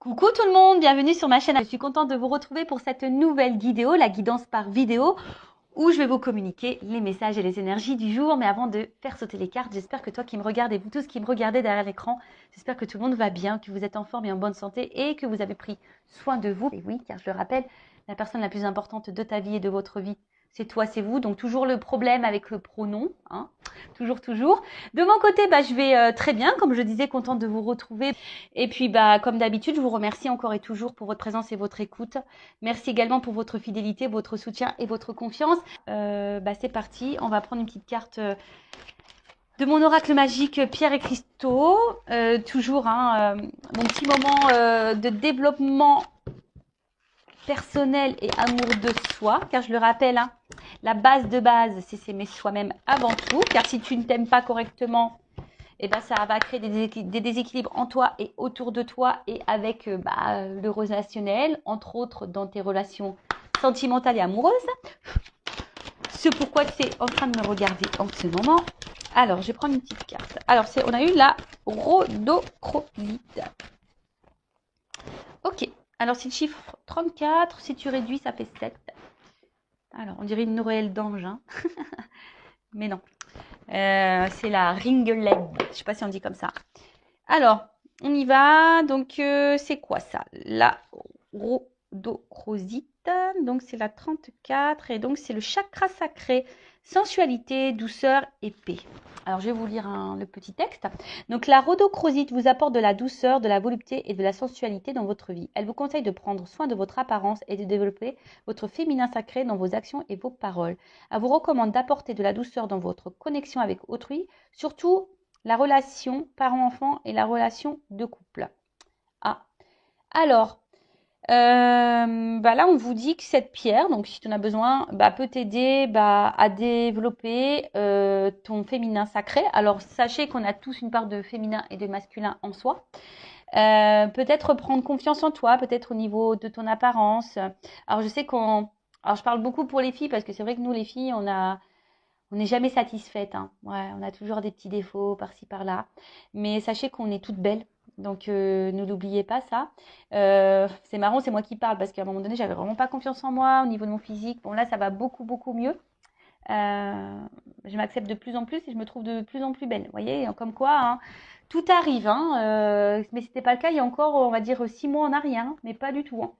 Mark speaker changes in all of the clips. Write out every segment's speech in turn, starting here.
Speaker 1: Coucou tout le monde, bienvenue sur ma chaîne. Je suis contente de vous retrouver pour cette nouvelle vidéo, la guidance par vidéo, où je vais vous communiquer les messages et les énergies du jour. Mais avant de faire sauter les cartes, j'espère que toi qui me regardez, vous tous qui me regardez derrière l'écran, j'espère que tout le monde va bien, que vous êtes en forme et en bonne santé et que vous avez pris soin de vous. Et oui, car je le rappelle, la personne la plus importante de ta vie et de votre vie, c'est toi, c'est vous. Donc toujours le problème avec le pronom, hein. Toujours. De mon côté, je vais très bien, comme je disais, contente de vous retrouver. Et puis, comme d'habitude, je vous remercie encore et toujours pour votre présence et votre écoute. Merci également pour votre fidélité, votre soutien et votre confiance. C'est parti, on va prendre une petite carte de mon oracle magique Pierre et Cristaux. Toujours mon petit moment de développement personnel et amour de soi, car je le rappelle, la base de base, c'est s'aimer soi-même avant tout, car si tu ne t'aimes pas correctement, ça va créer des déséquilibres en toi et autour de toi et avec le relationnel, entre autres dans tes relations sentimentales et amoureuses. C'est pourquoi tu es en train de me regarder en ce moment. Alors, je vais prendre une petite carte. Alors, on a eu la rhodochrosite. Ok. Alors, c'est le chiffre 34. Si tu réduis, ça fait 7. Alors, on dirait une Noël d'ange, hein. Mais non. C'est la ringeled. Je ne sais pas si on dit comme ça. Alors, on y va. Donc, c'est quoi ça? La rhodochrosite. Donc, c'est la 34. Et donc, c'est le chakra sacré. Sensualité, douceur et paix. Alors, je vais vous lire le petit texte. Donc, la rhodochrosite vous apporte de la douceur, de la volupté et de la sensualité dans votre vie. Elle vous conseille de prendre soin de votre apparence et de développer votre féminin sacré dans vos actions et vos paroles. Elle vous recommande d'apporter de la douceur dans votre connexion avec autrui, surtout la relation parent-enfant et la relation de couple. Alors, là, on vous dit que cette pierre, donc si tu en as besoin, peut t'aider à développer ton féminin sacré. Alors, sachez qu'on a tous une part de féminin et de masculin en soi. Peut-être prendre confiance en toi, peut-être au niveau de ton apparence. Alors, je sais alors, je parle beaucoup pour les filles parce que c'est vrai que nous, les filles, on n'est jamais satisfaite, hein. Ouais, on a toujours des petits défauts par-ci, par-là. Mais sachez qu'on est toutes belles. Donc, ne l'oubliez pas, ça. C'est marrant, c'est moi qui parle parce qu'à un moment donné, j'avais vraiment pas confiance en moi au niveau de mon physique. Bon, là, ça va beaucoup, beaucoup mieux. Je m'accepte de plus en plus et je me trouve de plus en plus belle. Vous voyez, comme quoi, hein, tout arrive. Mais ce n'était pas le cas il y a encore, on va dire, 6 mois en arrière, hein, mais pas du tout, hein.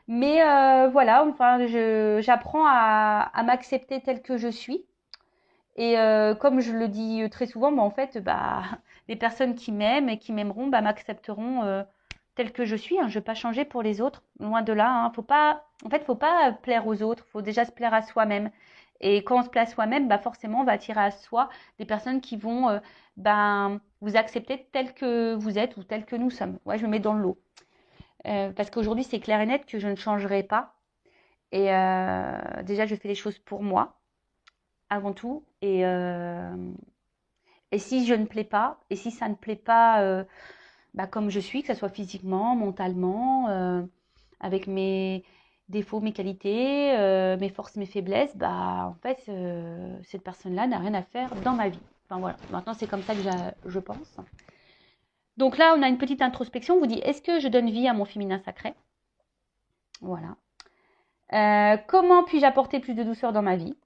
Speaker 1: Mais voilà, enfin, j'apprends à m'accepter telle que je suis. Et comme je le dis très souvent, en fait, les personnes qui m'aiment et qui m'aimeront m'accepteront telle que je suis, hein. Je ne vais pas changer pour les autres, loin de là, hein. Faut pas plaire aux autres, il faut déjà se plaire à soi-même. Et quand on se plaît à soi-même, forcément, on va attirer à soi des personnes qui vont vous accepter tel que vous êtes ou tel que nous sommes. Ouais, je me mets dans le lot. Parce qu'aujourd'hui, c'est clair et net que je ne changerai pas. Et déjà, je fais les choses pour moi avant tout. Et si je ne plais pas, et si ça ne plaît pas comme je suis, que ce soit physiquement, mentalement, avec mes défauts, mes qualités, mes forces, mes faiblesses, en fait, cette personne-là n'a rien à faire dans ma vie. Enfin voilà, maintenant c'est comme ça que je pense. Donc là, on a une petite introspection. On vous dit, est-ce que je donne vie à mon féminin sacré? Voilà. Comment puis-je apporter plus de douceur dans ma vie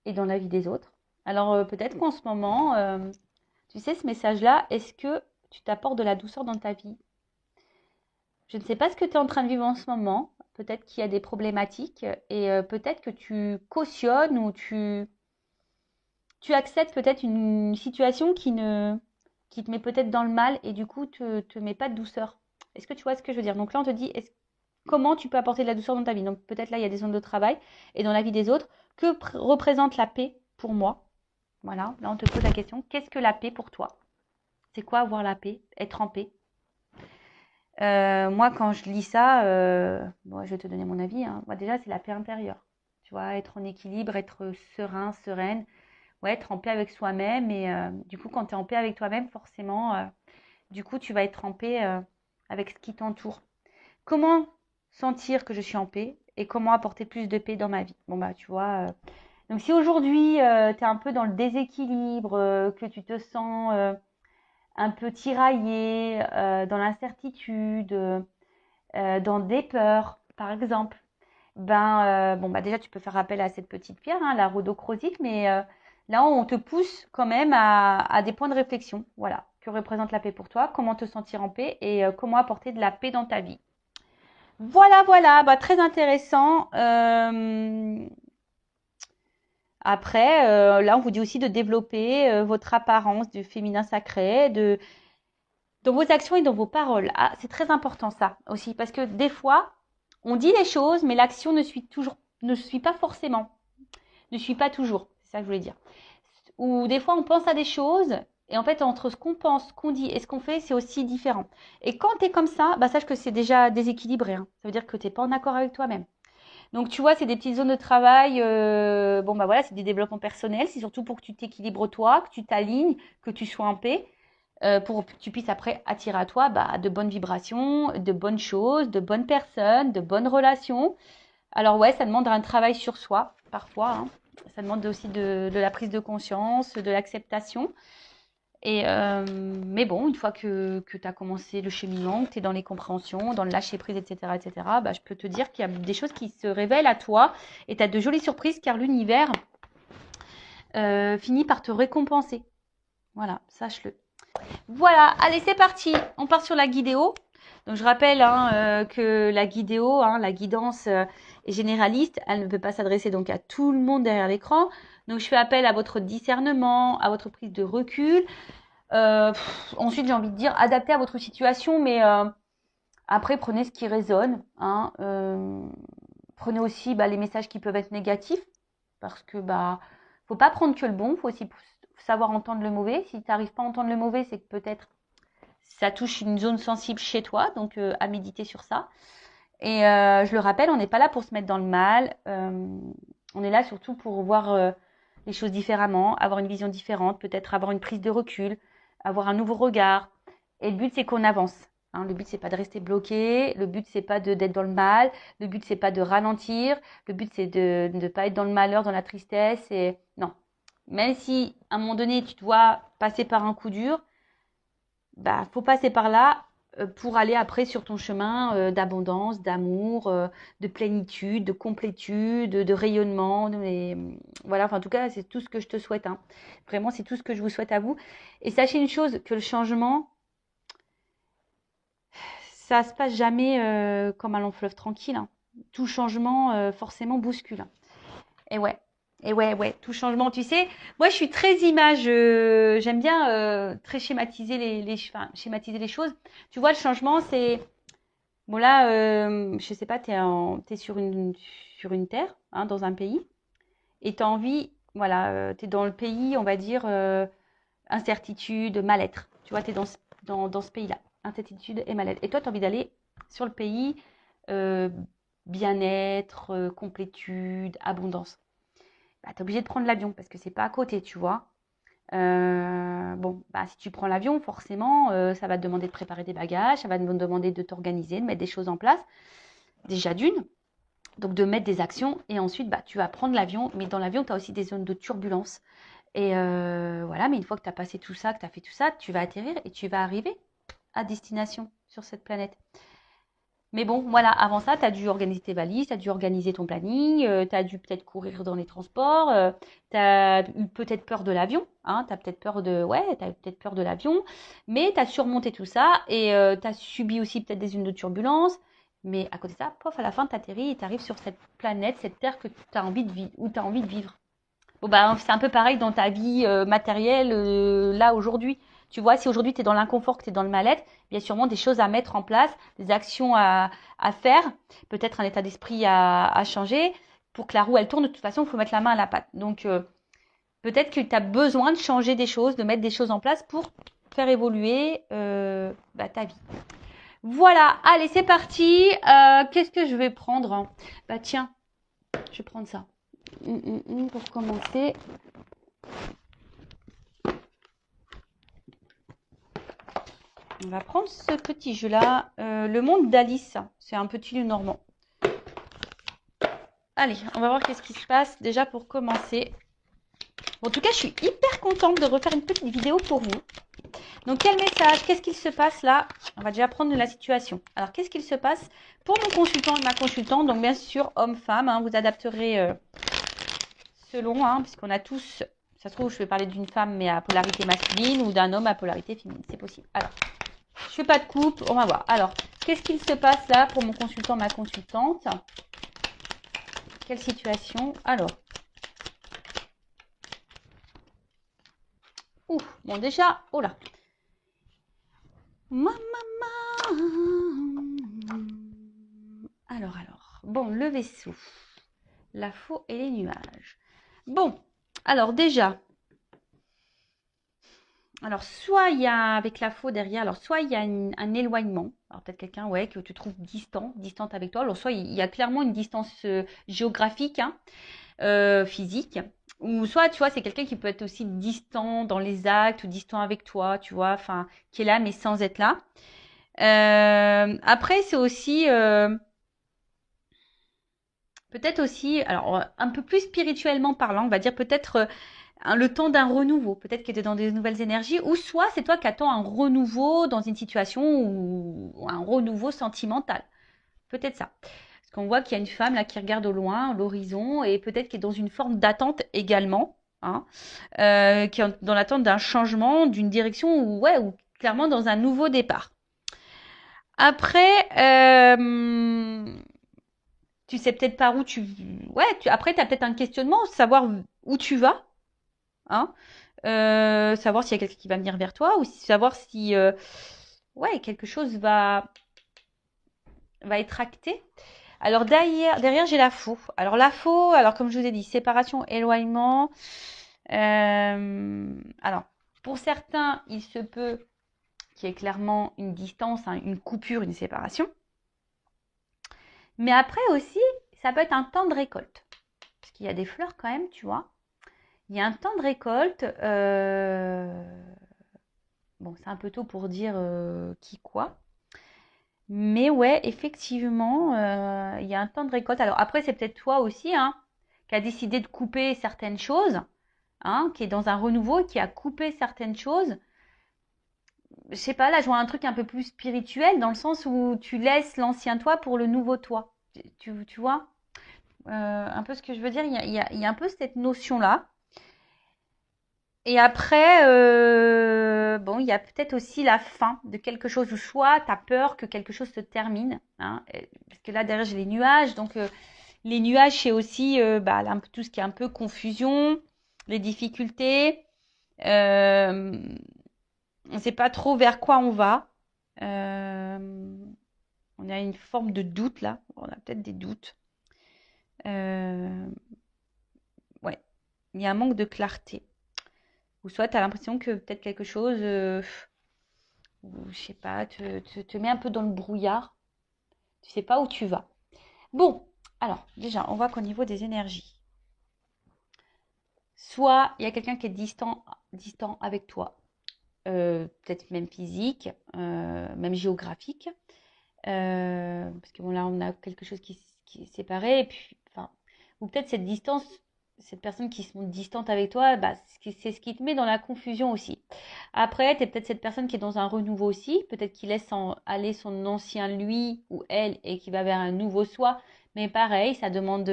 Speaker 1: et dans la vie des autres? Alors peut-être qu'en ce moment, tu sais, ce message-là, est-ce que tu t'apportes de la douceur dans ta vie? Je ne sais pas ce que tu es en train de vivre en ce moment. Peut-être qu'il y a des problématiques et peut-être que tu cautionnes ou tu acceptes peut-être une situation qui te met peut-être dans le mal et du coup te met pas de douceur. Est-ce que tu vois ce que je veux dire? Donc là, on te dit comment tu peux apporter de la douceur dans ta vie? Donc peut-être là, il y a des zones de travail et dans la vie des autres. Que représente la paix pour moi? Voilà, là, on te pose la question. Qu'est-ce que la paix pour toi? C'est quoi avoir la paix? Être en paix? Moi, quand je lis ça, je vais te donner mon avis, hein. Moi, déjà, c'est la paix intérieure. Tu vois, être en équilibre, être serein, sereine, ouais, être en paix avec soi-même. Et du coup, quand tu es en paix avec toi-même, forcément, du coup, tu vas être en paix avec ce qui t'entoure. Comment sentir que je suis en paix et comment apporter plus de paix dans ma vie? Bon, tu vois. Donc, si aujourd'hui, tu es un peu dans le déséquilibre, que tu te sens un peu tiraillé, dans l'incertitude, dans des peurs, par exemple, bon, bah déjà, tu peux faire appel à cette petite pierre, hein, la rhodochrosite, mais là, on te pousse quand même à des points de réflexion. Voilà, que représente la paix pour toi, comment te sentir en paix et comment apporter de la paix dans ta vie. Voilà, voilà, bah, très intéressant. Après, là, on vous dit aussi de développer votre apparence du féminin sacré, dans vos actions et dans vos paroles. Ah, c'est très important ça aussi, parce que des fois, on dit les choses, mais l'action ne suit pas forcément, ne suit pas toujours. C'est ça que je voulais dire. Ou des fois, on pense à des choses, et en fait, entre ce qu'on pense, ce qu'on dit et ce qu'on fait, c'est aussi différent. Et quand tu es comme ça, bah, sache que c'est déjà déséquilibré, hein. Ça veut dire que tu n'es pas en accord avec toi-même. Donc, tu vois, c'est des petites zones de travail. Bon, bah voilà, c'est des développements personnels. C'est surtout pour que tu t'équilibres toi, que tu t'alignes, que tu sois en paix, pour que tu puisses après attirer à toi bah, de bonnes vibrations, de bonnes choses, de bonnes personnes, de bonnes relations. Alors ouais, ça demande un travail sur soi, parfois, hein. Ça demande aussi de la prise de conscience, de l'acceptation. Et mais bon, une fois que tu as commencé le cheminement, que tu es dans les compréhensions, dans le lâcher prise, etc., bah, je peux te dire qu'il y a des choses qui se révèlent à toi et tu as de jolies surprises car l'univers finit par te récompenser. Voilà, sache-le. Voilà, allez, c'est parti. On part sur la guidéo. Donc, je rappelle hein, que la guidéo, hein, la guidance est généraliste. Elle ne peut pas s'adresser donc à tout le monde derrière l'écran. Donc, je fais appel à votre discernement, à votre prise de recul. Ensuite, j'ai envie de dire, adapté à votre situation, mais après, prenez ce qui résonne. Hein, prenez aussi bah, les messages qui peuvent être négatifs, parce que bah, faut pas prendre que le bon, faut aussi savoir entendre le mauvais. Si tu n'arrives pas à entendre le mauvais, c'est que peut-être ça touche une zone sensible chez toi, donc à méditer sur ça. Et je le rappelle, on n'est pas là pour se mettre dans le mal. On est là surtout pour voir les choses différemment, avoir une vision différente, peut-être avoir une prise de recul, avoir un nouveau regard. Et le but, c'est qu'on avance. Hein, le but, c'est pas de rester bloqué. Le but, c'est pas d'être dans le mal. Le but, c'est pas de ralentir. Le but, c'est de ne pas être dans le malheur, dans la tristesse. Et non. Même si, à un moment donné, tu dois passer par un coup dur, bah, faut passer par là pour aller après sur ton chemin d'abondance, d'amour, de plénitude, de complétude, de rayonnement. Voilà, enfin, en tout cas, c'est tout ce que je te souhaite. Hein. Vraiment, c'est tout ce que je vous souhaite à vous. Et sachez une chose, que le changement, ça se passe jamais comme un long fleuve tranquille. Hein. Tout changement, forcément, bouscule. Hein. Et ouais. Et ouais, ouais, tout changement, tu sais. Moi, je suis très image. J'aime bien très schématiser enfin, schématiser les choses. Tu vois, le changement, c'est bon là. Je sais pas, t'es sur une terre, hein, dans un pays, et t'as envie, voilà, t'es dans le pays, on va dire incertitude, mal-être. Tu vois, t'es dans ce pays-là, incertitude et mal-être. Et toi, t'as envie d'aller sur le pays euh, bien-être, complétude, abondance. Bah, tu es obligé de prendre l'avion parce que c'est pas à côté, tu vois. Bon, bah, si tu prends l'avion, forcément, ça va te demander de préparer des bagages, ça va te demander de t'organiser, de mettre des choses en place. Déjà d'une, donc de mettre des actions. Et ensuite, bah, tu vas prendre l'avion. Mais dans l'avion, tu as aussi des zones de turbulence. Et voilà, mais une fois que tu as passé tout ça, que tu as fait tout ça, tu vas atterrir et tu vas arriver à destination sur cette planète. Mais bon, voilà, avant ça, tu as dû organiser tes valises, tu as dû organiser ton planning, tu as dû peut-être courir dans les transports, tu as eu peut-être peur de l'avion, hein, tu as peut-être peur de l'avion, mais tu as surmonté tout ça et tu as subi aussi peut-être des zones de turbulence. Mais à côté de ça, pof, à la fin, tu atterris et tu arrives sur cette planète, cette terre que tu as envie de vivre, où tu as envie de vivre. Bon, bah, c'est un peu pareil dans ta vie matérielle, là, aujourd'hui. Tu vois, si aujourd'hui tu es dans l'inconfort, que tu es dans le mal-être, il y a sûrement des choses à mettre en place, des actions à faire, peut-être un état d'esprit à changer. Pour que la roue, elle tourne, de toute façon, il faut mettre la main à la pâte. Donc, peut-être que tu as besoin de changer des choses, de mettre des choses en place pour faire évoluer bah, ta vie. Voilà, allez, c'est parti. Qu'est-ce que je vais prendre, hein? Bah tiens, je vais prendre ça. Pour commencer. On va prendre ce petit jeu-là. Le monde d'Alice. C'est un petit lieu normand. Allez, on va voir qu'est-ce qui se passe déjà pour commencer. Bon, en tout cas, je suis hyper contente de refaire une petite vidéo pour vous. Donc, quel message? Qu'est-ce qu'il se passe là? On va déjà prendre la situation. Alors, qu'est-ce qu'il se passe pour mon consultant et ma consultante? Donc, bien sûr, homme-femme, hein, vous adapterez selon, hein, puisqu'on a tous, ça se trouve, je vais parler d'une femme mais à polarité masculine ou d'un homme à polarité féminine. C'est possible. Alors, je fais pas de coupe, on va voir. Alors, qu'est-ce qu'il se passe là pour mon consultant, ma consultante? Quelle situation? Alors, bon déjà, oh là. Alors. Bon, le vaisseau, la faux et les nuages. Bon, alors déjà, alors soit il y a avec la faux derrière, alors soit il y a un éloignement, alors peut-être quelqu'un ouais que tu trouves distante avec toi, alors soit il y a clairement une distance géographique, hein, physique, ou soit tu vois c'est quelqu'un qui peut être aussi distant dans les actes ou distant avec toi, tu vois, enfin qui est là mais sans être là. Après c'est aussi peut-être aussi, alors un peu plus spirituellement parlant, on va dire peut-être le temps d'un renouveau, peut-être que tu es dans des nouvelles énergies, ou soit c'est toi qui attends un renouveau dans une situation ou un renouveau sentimental. Peut-être ça. Parce qu'on voit qu'il y a une femme là qui regarde au loin, l'horizon, et peut-être qui est dans une forme d'attente également, hein, qui est dans l'attente d'un changement, d'une direction, ou ouais, ou clairement dans un nouveau départ. Après, tu sais peut-être par où tu... Ouais, après, tu as peut-être un questionnement, savoir où tu vas, hein, savoir s'il y a quelqu'un qui va venir vers toi ou savoir si ouais, quelque chose va être acté. Alors derrière j'ai la faux. Alors la faux, alors comme je vous ai dit, séparation, éloignement. Alors, pour certains, il se peut qu'il y ait clairement une distance, hein, une coupure, une séparation. Mais après aussi, ça peut être un temps de récolte. Parce qu'il y a des fleurs quand même, tu vois. Il y a un temps de récolte. Bon, c'est un peu tôt pour dire qui quoi. Mais ouais, effectivement, il y a un temps de récolte. Alors après, c'est peut-être toi aussi, hein, qui a décidé de couper certaines choses, hein, qui est dans un renouveau, qui a coupé certaines choses. Je sais pas, là, je vois un truc un peu plus spirituel, dans le sens où tu laisses l'ancien toi pour le nouveau toi. Tu vois un peu ce que je veux dire, il y a un peu cette notion-là. Et après, bon, il y a peut-être aussi la fin de quelque chose, ou soit tu as peur que quelque chose se termine, hein, parce que là, derrière, j'ai les nuages. Donc, les nuages, c'est aussi bah, tout ce qui est un peu confusion, les difficultés. On ne sait pas trop vers quoi on va. On a une forme de doute là. On a peut-être des doutes. Euh, ouais, il y a un manque de clarté. Ou soit tu as l'impression que peut-être quelque chose, je sais pas, te met un peu dans le brouillard. Tu sais pas où tu vas. Bon, alors déjà, on voit qu'au niveau des énergies, soit il y a quelqu'un qui est distant avec toi, peut-être même physique, même géographique, parce que bon là on a quelque chose qui est séparé, et puis, enfin, ou peut-être cette distance, cette personne qui se montre distante avec toi, bah, c'est ce qui te met dans la confusion aussi. Après, tu es peut-être cette personne qui est dans un renouveau aussi, peut-être qui laisse aller son ancien lui ou elle et qui va vers un nouveau soi, mais pareil, ça demande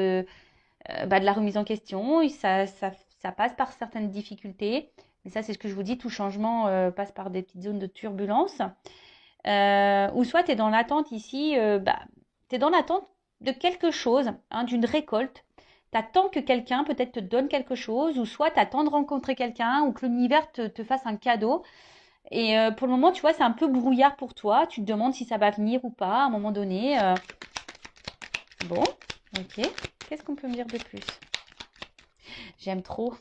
Speaker 1: bah, de la remise en question, et ça passe par certaines difficultés, mais ça c'est ce que je vous dis, tout changement passe par des petites zones de turbulence. Ou soit tu es dans l'attente ici, bah, tu es dans l'attente de quelque chose, hein, d'une récolte. Tu attends que quelqu'un peut-être te donne quelque chose, ou soit tu attends de rencontrer quelqu'un, ou que l'univers te fasse un cadeau. Et pour le moment, tu vois, c'est un peu brouillard pour toi. Tu te demandes si ça va venir ou pas à un moment donné. Bon, ok. Qu'est-ce qu'on peut me dire de plus? J'aime trop.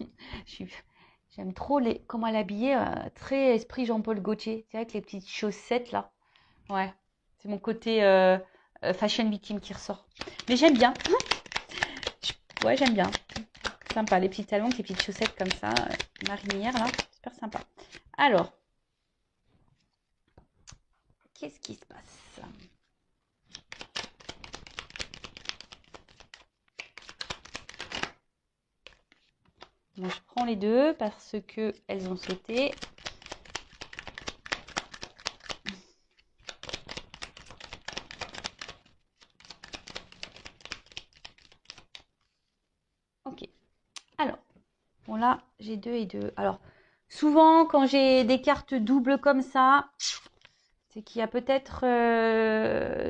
Speaker 1: J'aime trop comment elle est habillée, très esprit Jean-Paul Gaultier. Tu sais, avec les petites chaussettes là. Ouais, c'est mon côté fashion victime qui ressort. Mais j'aime bien. Ouais, j'aime bien. Sympa, les petits talons, avec les petites chaussettes comme ça, marinières là, super sympa. Alors, qu'est-ce qui se passe? Moi, je prends les deux parce que elles ont sauté. Bon, là, j'ai 2 et 2. Alors, souvent, quand j'ai des cartes doubles comme ça, c'est qu'il y a peut-être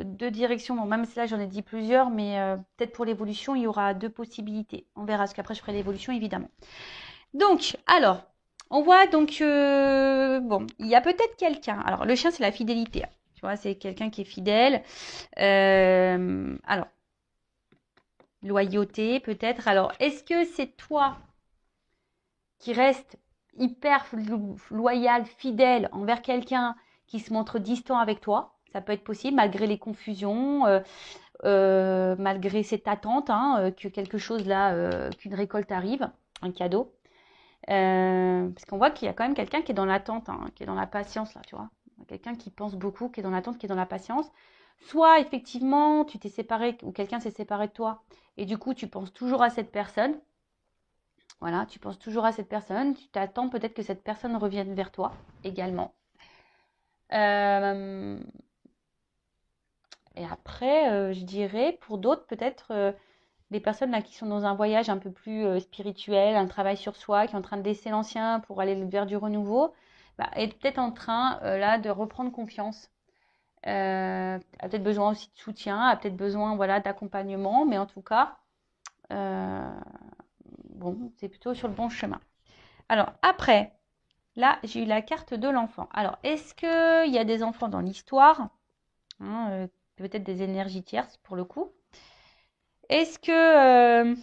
Speaker 1: 2 directions. Bon, même si là, j'en ai dit plusieurs, mais peut-être pour l'évolution, il y aura 2 possibilités. On verra, parce qu'après, je ferai l'évolution, évidemment. Donc, alors, on voit donc, bon, il y a peut-être quelqu'un. Alors, le chien, c'est la fidélité, hein. Tu vois, c'est quelqu'un qui est fidèle. Alors, loyauté, peut-être. Alors, est-ce que c'est toi qui reste hyper loyal, fidèle envers quelqu'un qui se montre distant avec toi? Ça peut être possible, malgré les confusions, malgré cette attente, hein, que quelque chose là, qu'une récolte arrive, un cadeau. Parce qu'on voit qu'il y a quand même quelqu'un qui est dans l'attente, hein, qui est dans la patience là, tu vois. Quelqu'un qui pense beaucoup, qui est dans l'attente, qui est dans la patience. Soit effectivement, tu t'es séparé ou quelqu'un s'est séparé de toi et du coup, tu penses toujours à cette personne. Voilà, tu penses toujours à cette personne. Tu t'attends peut-être que cette personne revienne vers toi également. Euh, et après, je dirais, pour d'autres, peut-être les personnes là qui sont dans un voyage un peu plus spirituel, un travail sur soi, qui est en train de laisser l'ancien pour aller vers du renouveau, bah, est peut-être en train là de reprendre confiance. A peut-être besoin aussi de soutien, a peut-être besoin voilà d'accompagnement, mais en tout cas, euh, bon, c'est plutôt sur le bon chemin. Alors après, là, j'ai eu la carte de l'enfant. Alors, est-ce qu'il y a des enfants dans l'histoire, hein, peut-être des énergies tierces pour le coup. Est-ce que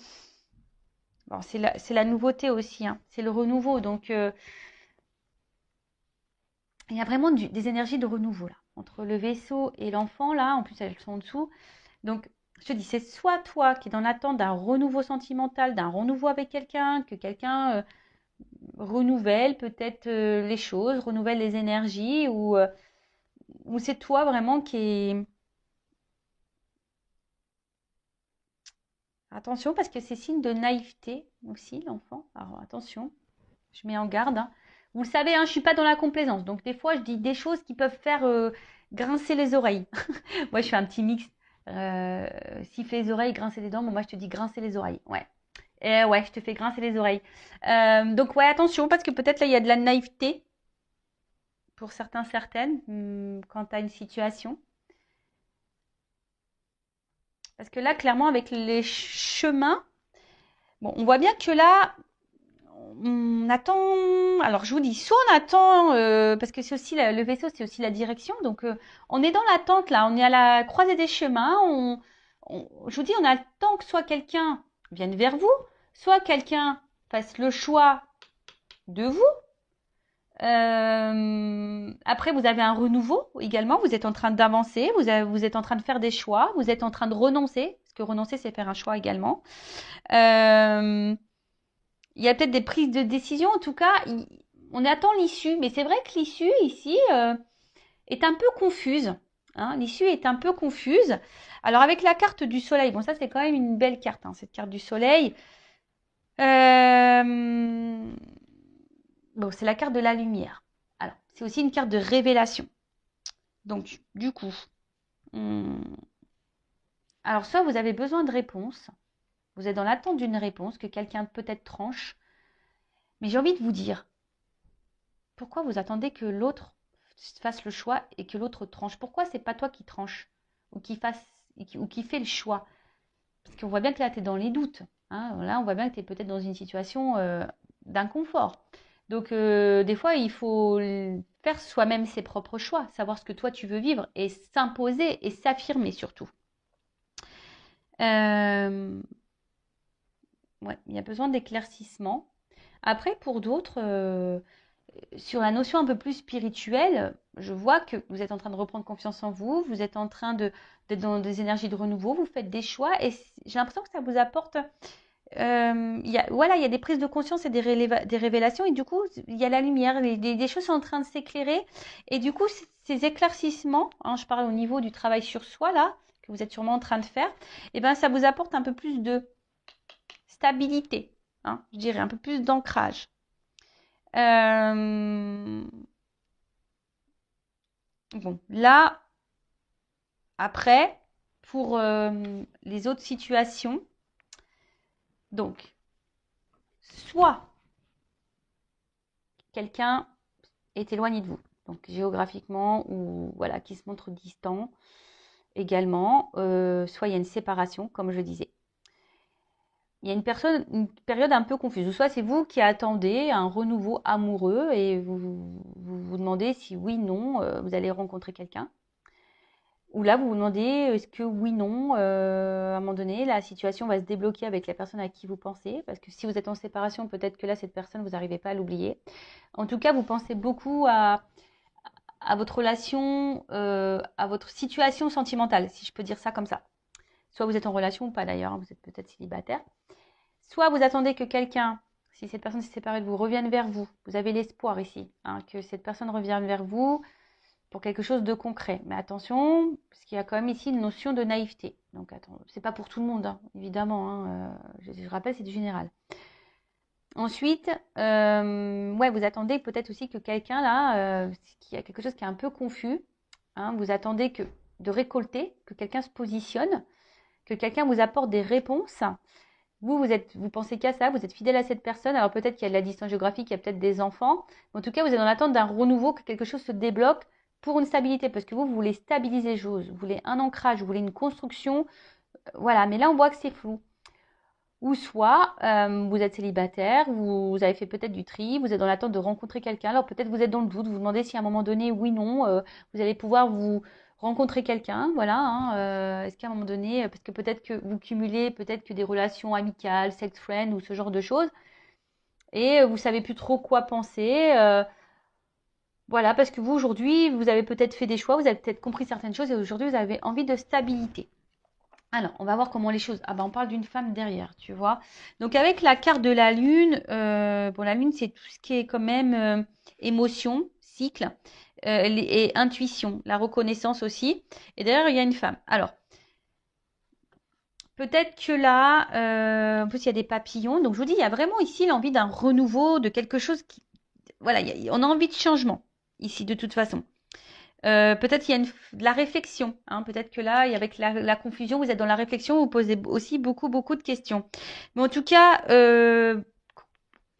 Speaker 1: bon, c'est la nouveauté aussi, hein. C'est le renouveau. Donc, il y a vraiment des énergies de renouveau là. Entre le vaisseau et l'enfant, là, en plus elles sont en dessous. Donc, je te dis, c'est soit toi qui es dans l'attente d'un renouveau sentimental, d'un renouveau avec quelqu'un, que quelqu'un renouvelle peut-être les choses, renouvelle les énergies, ou c'est toi vraiment qui est... Attention, parce que c'est signe de naïveté aussi, l'enfant. Alors, attention. Je mets en garde, hein. Vous le savez, hein, je ne suis pas dans la complaisance. Donc, des fois, je dis des choses qui peuvent faire grincer les oreilles. Moi, je fais un petit mix. Siffler les oreilles, grincer les dents. Bon, moi, je te dis grincer les oreilles. Ouais. Et ouais, je te fais grincer les oreilles. Donc, ouais, attention, parce que peut-être là, il y a de la naïveté pour certains, certaines, quant à une situation. Parce que là, clairement, avec les chemins, bon, on voit bien que là, on attend. Alors, je vous dis, soit on attend, parce que c'est aussi le vaisseau, c'est aussi la direction. Donc, on est dans l'attente là. On est à la croisée des chemins. Je vous dis, on attend que soit quelqu'un vienne vers vous, soit quelqu'un fasse le choix de vous. Après, vous avez un renouveau également. Vous êtes en train d'avancer. Vous êtes en train de faire des choix. Vous êtes en train de renoncer. Parce que renoncer, c'est faire un choix également. Euh, il y a peut-être des prises de décision. En tout cas, on attend l'issue. Mais c'est vrai que l'issue ici est un peu confuse, hein. L'issue est un peu confuse. Alors avec la carte du soleil, bon ça c'est quand même une belle carte, hein, cette carte du soleil. Euh, Bon, c'est la carte de la lumière. Alors, c'est aussi une carte de révélation. Donc, du coup, alors soit vous avez besoin de réponses, vous êtes dans l'attente d'une réponse que quelqu'un peut-être tranche, mais j'ai envie de vous dire, pourquoi vous attendez que l'autre fasse le choix et que l'autre tranche? Pourquoi c'est pas toi qui tranche ou qui fait le choix? Parce qu'on voit bien que là, tu es dans les doutes, hein. Là, on voit bien que tu es peut-être dans une situation d'inconfort. Donc, des fois, il faut faire soi-même ses propres choix, savoir ce que toi tu veux vivre et s'imposer et s'affirmer surtout. Euh, ouais, il y a besoin d'éclaircissement. Après, pour d'autres, sur la notion un peu plus spirituelle, je vois que vous êtes en train de reprendre confiance en vous, vous êtes en train d'être dans des énergies de renouveau, vous faites des choix et j'ai l'impression que ça vous apporte. Voilà, il y a des prises de conscience et des révélations et du coup, il y a la lumière, des choses sont en train de s'éclairer et du coup, ces éclaircissements, hein, je parle au niveau du travail sur soi là, que vous êtes sûrement en train de faire, et ben ça vous apporte un peu plus de stabilité, hein, je dirais, un peu plus d'ancrage. Euh, Bon, là, après, pour les autres situations, donc, soit quelqu'un est éloigné de vous, donc géographiquement ou voilà, qui se montre distant également, soit il y a une séparation, comme je disais. Il y a une période un peu confuse. Soit c'est vous qui attendez un renouveau amoureux et vous demandez si oui, non, vous allez rencontrer quelqu'un. Ou là, vous vous demandez est-ce que oui, non, à un moment donné, la situation va se débloquer avec la personne à qui vous pensez. Parce que si vous êtes en séparation, peut-être que là, cette personne, vous n'arrivez pas à l'oublier. En tout cas, vous pensez beaucoup à votre relation, à votre situation sentimentale, si je peux dire ça comme ça. Soit vous êtes en relation ou pas d'ailleurs, hein, vous êtes peut-être célibataire. Soit vous attendez que quelqu'un, si cette personne s'est séparée de vous, revienne vers vous. Vous avez l'espoir ici, hein, que cette personne revienne vers vous pour quelque chose de concret. Mais attention, parce qu'il y a quand même ici une notion de naïveté. Donc attends, c'est pas pour tout le monde, hein, évidemment. Hein, je rappelle, c'est du général. Ensuite, ouais, vous attendez peut-être aussi que quelqu'un là, qui a quelque chose qui est un peu confus, hein, vous attendez de récolter, que quelqu'un se positionne, que quelqu'un vous apporte des réponses. Vous pensez qu'à ça, vous êtes fidèle à cette personne. Alors peut-être qu'il y a de la distance géographique, il y a peut-être des enfants. Mais en tout cas, vous êtes dans l'attente d'un renouveau, que quelque chose se débloque pour une stabilité. Parce que vous voulez stabiliser les choses, vous voulez un ancrage, vous voulez une construction. Voilà, mais là, on voit que c'est flou. Ou soit vous êtes célibataire, vous avez fait peut-être du tri, vous êtes dans l'attente de rencontrer quelqu'un. Alors peut-être vous êtes dans le doute, vous vous demandez si à un moment donné, oui, non, vous allez pouvoir vous rencontrer quelqu'un. Voilà, hein, est-ce qu'à un moment donné, parce que peut-être que vous cumulez peut-être que des relations amicales, sex friend ou ce genre de choses, et vous savez plus trop quoi penser. Voilà, parce que vous aujourd'hui, vous avez peut-être fait des choix, vous avez peut-être compris certaines choses et aujourd'hui vous avez envie de stabilité. Alors, on va voir comment les choses. Ah ben, on parle d'une femme derrière, tu vois. Donc, avec la carte de la lune, bon, la lune, c'est tout ce qui est quand même émotion, cycle et intuition, la reconnaissance aussi. Et derrière, il y a une femme. Alors, peut-être que là, en plus, il y a des papillons. Donc, je vous dis, il y a vraiment ici l'envie d'un renouveau, de quelque chose qui. Voilà, on a envie de changement ici, de toute façon. Peut-être qu'il y a de la réflexion. Hein. Peut-être que là, avec la confusion, vous êtes dans la réflexion, vous posez aussi beaucoup, beaucoup de questions. Mais en tout cas,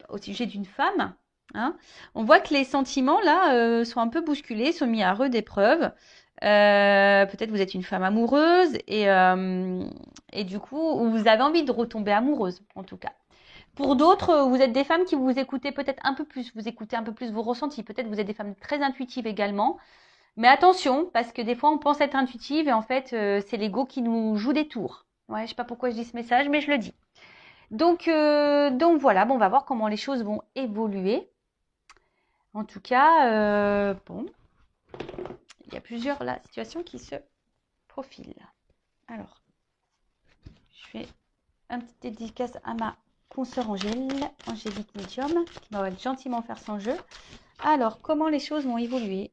Speaker 1: au sujet d'une femme, hein, on voit que les sentiments, là, sont un peu bousculés, sont mis à rude épreuve. Peut-être vous êtes une femme amoureuse et du coup, vous avez envie de retomber amoureuse, en tout cas. Pour d'autres, vous êtes des femmes qui vous écoutez peut-être un peu plus, vous écoutez un peu plus vos ressentis. Peut-être vous êtes des femmes très intuitives également. Mais attention, parce que des fois, on pense être intuitive et en fait, c'est l'ego qui nous joue des tours. Ouais, je sais pas pourquoi je dis ce message, mais je le dis. Donc voilà, bon, on va voir comment les choses vont évoluer. En tout cas, bon, il y a plusieurs là, situations qui se profilent. Alors, je fais un petit dédicace à ma consoeur Angélique Medium, qui va gentiment faire son jeu. Alors, comment les choses vont évoluer?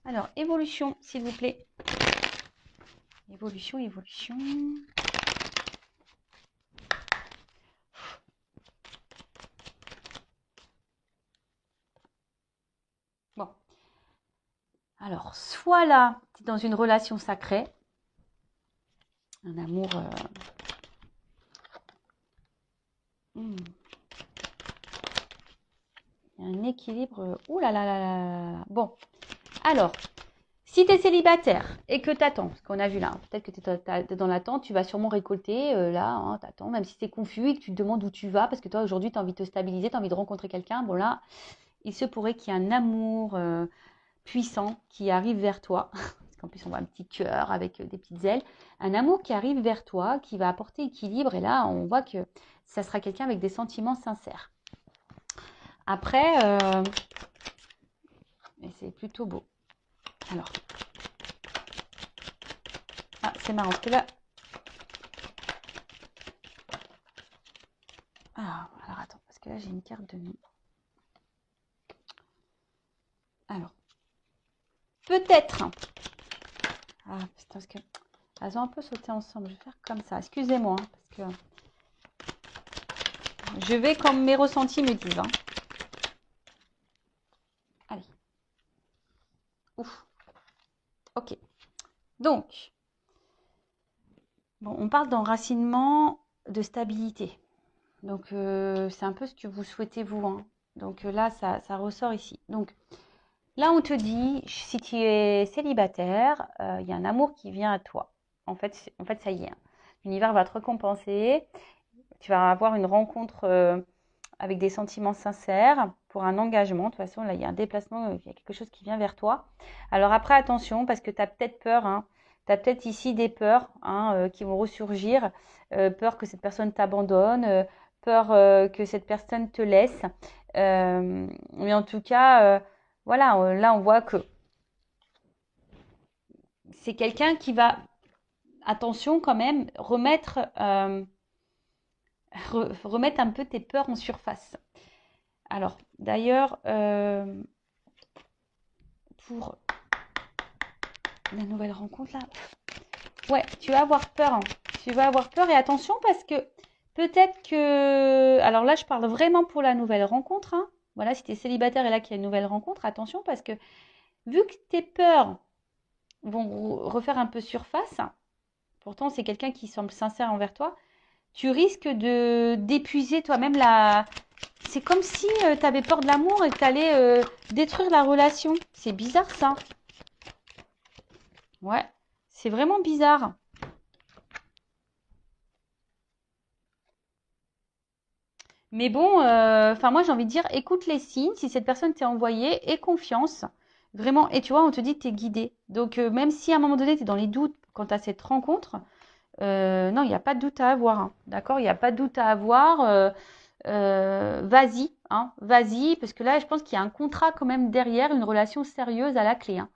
Speaker 1: Alors, évolution, s'il vous plaît. Évolution, évolution. Bon. Alors, soit là, tu es dans une relation sacrée, un amour. Il y a un équilibre. Ouh là là là là là. Bon, alors, si tu es célibataire et que tu attends, ce qu'on a vu là, hein, peut-être que tu es dans l'attente, tu vas sûrement récolter là, hein, tu attends, même si c'est confus et que tu te demandes où tu vas, parce que toi aujourd'hui tu as envie de te stabiliser, tu as envie de rencontrer quelqu'un. Bon là, il se pourrait qu'il y ait un amour puissant qui arrive vers toi. Parce qu'en plus, on voit un petit cœur avec des petites ailes. Un amour qui arrive vers toi, qui va apporter équilibre. Et là, on voit que ça sera quelqu'un avec des sentiments sincères. Après, c'est plutôt beau. Alors, ah, c'est marrant parce que là. Alors attends, parce que là, j'ai une carte de nuit. Alors, peut-être. Ah, putain, parce que. Elles ont un peu sauté ensemble. Je vais faire comme ça. Excusez-moi, hein, parce que. Je vais comme mes ressentis me disent. Hein. Allez. Ouf. Ok. Donc, bon, on parle d'enracinement, de stabilité. Donc, c'est un peu ce que vous souhaitez vous, hein. Donc là, ça ressort ici. Donc là, on te dit, si tu es célibataire, il y a un amour qui vient à toi. En fait, ça y est, hein. L'univers va te récompenser. Tu vas avoir une rencontre avec des sentiments sincères pour un engagement. De toute façon, là, il y a un déplacement, il y a quelque chose qui vient vers toi. Alors après, attention, parce que tu as peut-être peur, hein. Tu as peut-être ici des peurs, hein, qui vont ressurgir. Peur que cette personne t'abandonne, peur que cette personne te laisse. Mais en tout cas, voilà, là, on voit que c'est quelqu'un qui va, attention quand même, remettre un peu tes peurs en surface. Alors, d'ailleurs, pour la nouvelle rencontre là, ouais, tu vas avoir peur, hein. Tu vas avoir peur et attention parce que peut-être que, alors là, je parle vraiment pour la nouvelle rencontre, hein. Voilà, si tu es célibataire et là qu'il y a une nouvelle rencontre, attention parce que vu que tes peurs vont refaire un peu surface, pourtant c'est quelqu'un qui semble sincère envers toi, tu risques de d'épuiser toi-même la. C'est comme si tu avais peur de l'amour et que tu allais détruire la relation. C'est bizarre ça. Ouais, c'est vraiment bizarre. Mais bon, enfin moi j'ai envie de dire, écoute les signes, si cette personne t'est envoyée, aie confiance. Vraiment, et tu vois, on te dit que tu es guidé. Donc même si à un moment donné tu es dans les doutes quant à cette rencontre, non, il n'y a pas de doute à avoir, hein. D'accord? Il n'y a pas de doute à avoir. Vas-y, hein, vas-y, parce que là, je pense qu'il y a un contrat quand même derrière, une relation sérieuse à la clé, hein.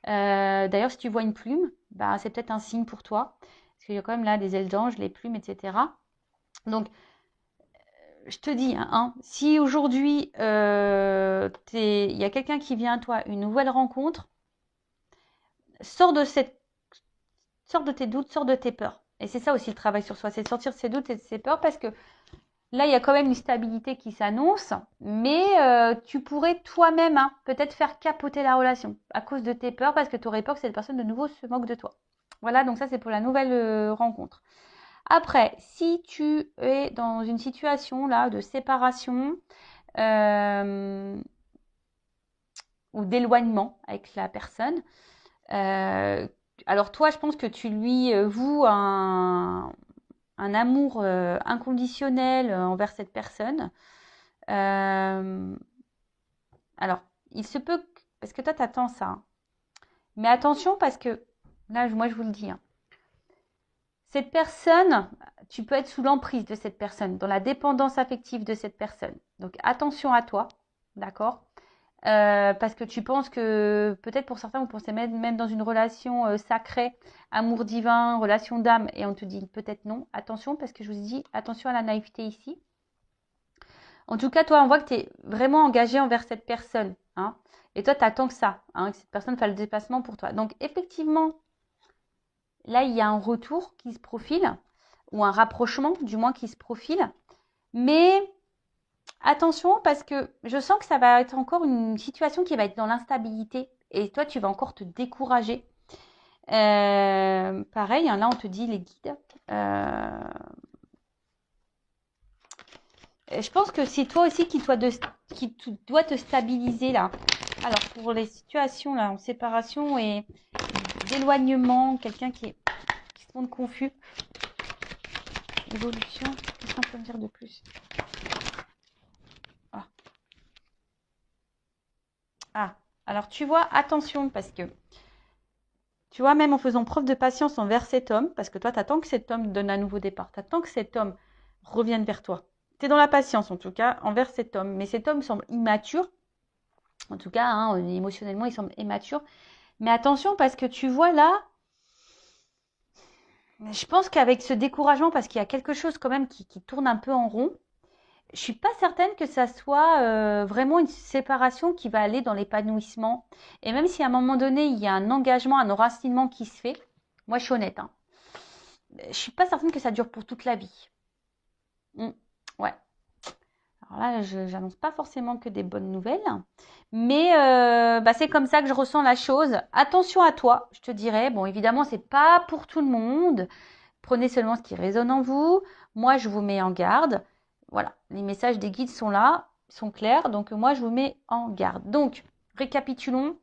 Speaker 1: D'ailleurs, si tu vois une plume, bah, c'est peut-être un signe pour toi, parce qu'il y a quand même là des ailes d'ange, les plumes, etc. Donc, je te dis, hein, si aujourd'hui, il y a quelqu'un qui vient à toi, une nouvelle rencontre, sors de cette, sors de tes doutes, sors de tes peurs. Et c'est ça aussi le travail sur soi, c'est sortir de ses doutes et de ses peurs, parce que là, il y a quand même une stabilité qui s'annonce, mais tu pourrais toi-même, hein, peut-être faire capoter la relation à cause de tes peurs, parce que tu aurais peur que cette personne de nouveau se moque de toi. Voilà, donc ça c'est pour la nouvelle rencontre. Après, si tu es dans une situation là de séparation euh, ou d'éloignement avec la personne, euh, alors toi, je pense que tu lui voues un amour inconditionnel envers cette personne. Euh, alors, il se peut, parce que toi, t'attends ça, hein. Mais attention parce que, là, moi, je vous le dis, hein, cette personne, tu peux être sous l'emprise de cette personne, dans la dépendance affective de cette personne. Donc, attention à toi, d'accord? Parce que tu penses que, peut-être pour certains, vous pensez même dans une relation sacrée, amour divin, relation d'âme, et on te dit peut-être non. Attention, parce que je vous dis, attention à la naïveté ici. En tout cas, toi, on voit que tu es vraiment engagé envers cette personne, hein. Et toi, tu attends que ça, hein, que cette personne fasse le déplacement pour toi. Donc, effectivement, là, il y a un retour qui se profile, ou un rapprochement, du moins, qui se profile. Mais attention, parce que je sens que ça va être encore une situation qui va être dans l'instabilité. Et toi, tu vas encore te décourager. Pareil, hein, là, on te dit les guides. Je pense que c'est toi aussi qui dois te stabiliser là. Alors pour les situations là en séparation et d'éloignement, quelqu'un qui se montre confus. Évolution, qu'est-ce qu'on peut me dire de plus? Ah. Ah, alors tu vois, attention parce que tu vois, même en faisant preuve de patience envers cet homme, parce que toi, tu attends que cet homme donne un nouveau départ, tu attends que cet homme revienne vers toi. Tu es dans la patience en tout cas envers cet homme, mais cet homme semble immature. En tout cas, hein, émotionnellement, il semble immature. Mais attention, parce que tu vois là, je pense qu'avec ce découragement, parce qu'il y a quelque chose quand même qui tourne un peu en rond, je suis pas certaine que ça soit vraiment une séparation qui va aller dans l'épanouissement. Et même si à un moment donné, il y a un engagement, un enracinement qui se fait, moi je suis honnête, hein, je suis pas certaine que ça dure pour toute la vie. Ouais. Alors là, je n'annonce pas forcément que des bonnes nouvelles, mais bah, c'est comme ça que je ressens la chose. Attention à toi, je te dirais. Bon, évidemment, c'est pas pour tout le monde. Prenez seulement ce qui résonne en vous. Moi, je vous mets en garde. voilà, les messages des guides sont là, sont clairs. Donc moi, je vous mets en garde. Donc, récapitulons.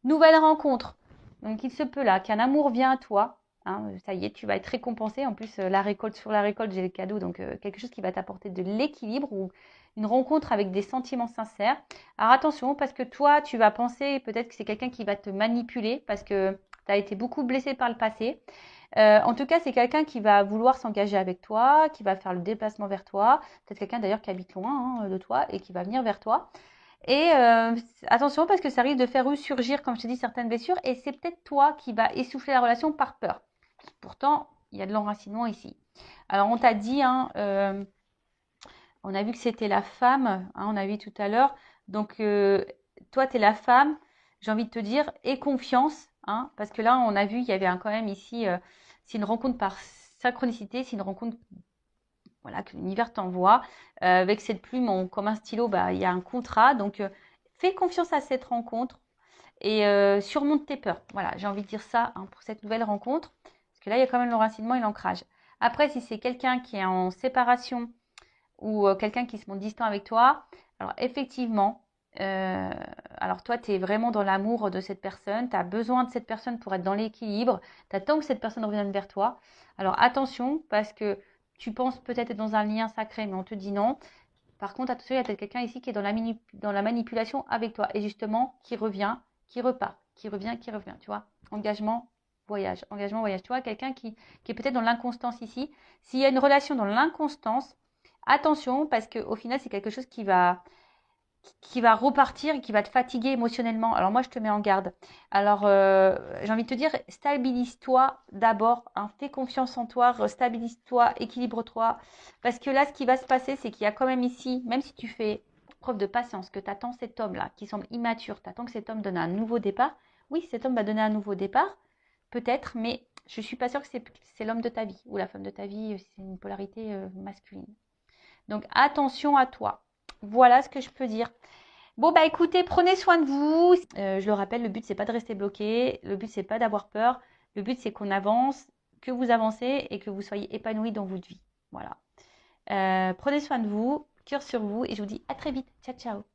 Speaker 1: Nouvelle rencontre. Donc il se peut là qu'un amour vient à toi. Hein, ça y est, tu vas être récompensé. En plus, la récolte sur la récolte, j'ai le cadeau. Donc quelque chose qui va t'apporter de l'équilibre ou une rencontre avec des sentiments sincères. Alors attention, parce que toi, tu vas penser peut-être que c'est quelqu'un qui va te manipuler parce que tu as été beaucoup blessé par le passé. En tout cas, c'est quelqu'un qui va vouloir s'engager avec toi, qui va faire le déplacement vers toi. Peut-être quelqu'un d'ailleurs qui habite loin de toi et qui va venir vers toi. Et attention parce que ça risque de faire ressurgir, comme je t'ai dit, certaines blessures. Et c'est peut-être toi qui va essouffler la relation par peur. Pourtant, il y a de l'enracinement ici. Alors, on t'a dit, hein, on a vu que c'était la femme, hein, on a vu tout à l'heure. Donc, toi, tu es la femme. J'ai envie de te dire, aie confiance. Hein, parce que là, on a vu, il y avait quand même ici, c'est une rencontre par synchronicité, c'est une rencontre voilà, que l'univers t'envoie. Avec cette plume, comme un stylo, bah, il y a un contrat. Donc, fais confiance à cette rencontre et surmonte tes peurs. Voilà, j'ai envie de dire ça hein, pour cette nouvelle rencontre. Parce que là, il y a quand même l'enracinement et l'ancrage. Après, si c'est quelqu'un qui est en séparation ou quelqu'un qui se montre distant avec toi, alors effectivement, alors toi, tu es vraiment dans l'amour de cette personne, tu as besoin de cette personne pour être dans l'équilibre, tu attends que cette personne revienne vers toi. Alors attention, parce que tu penses peut-être être dans un lien sacré, mais on te dit non. Par contre, attention, il y a peut-être quelqu'un ici qui est dans la manipulation avec toi et justement qui revient, qui repart, qui revient, tu vois. Engagement, voyage. Tu vois, quelqu'un qui est peut-être dans l'inconstance ici. S'il y a une relation dans l'inconstance, attention parce qu'au final, c'est quelque chose qui va repartir et qui va te fatiguer émotionnellement. Alors moi, je te mets en garde. Alors, j'ai envie de te dire, stabilise-toi d'abord. Hein, fais confiance en toi, stabilise-toi, équilibre-toi. Parce que là, ce qui va se passer, c'est qu'il y a quand même ici, même si tu fais preuve de patience, que tu attends cet homme-là, qui semble immature, tu attends que cet homme donne un nouveau départ. Oui, cet homme va donner un nouveau départ, peut-être, mais je ne suis pas sûre que c'est l'homme de ta vie ou la femme de ta vie, c'est une polarité masculine. Donc, attention à toi. Voilà ce que je peux dire. Bon, bah écoutez, prenez soin de vous. Je le rappelle, le but, c'est pas de rester bloqué. Le but, c'est pas d'avoir peur. Le but, c'est qu'on avance, que vous avancez et que vous soyez épanoui dans votre vie. Voilà. Prenez soin de vous, cœur sur vous et je vous dis à très vite. Ciao, ciao.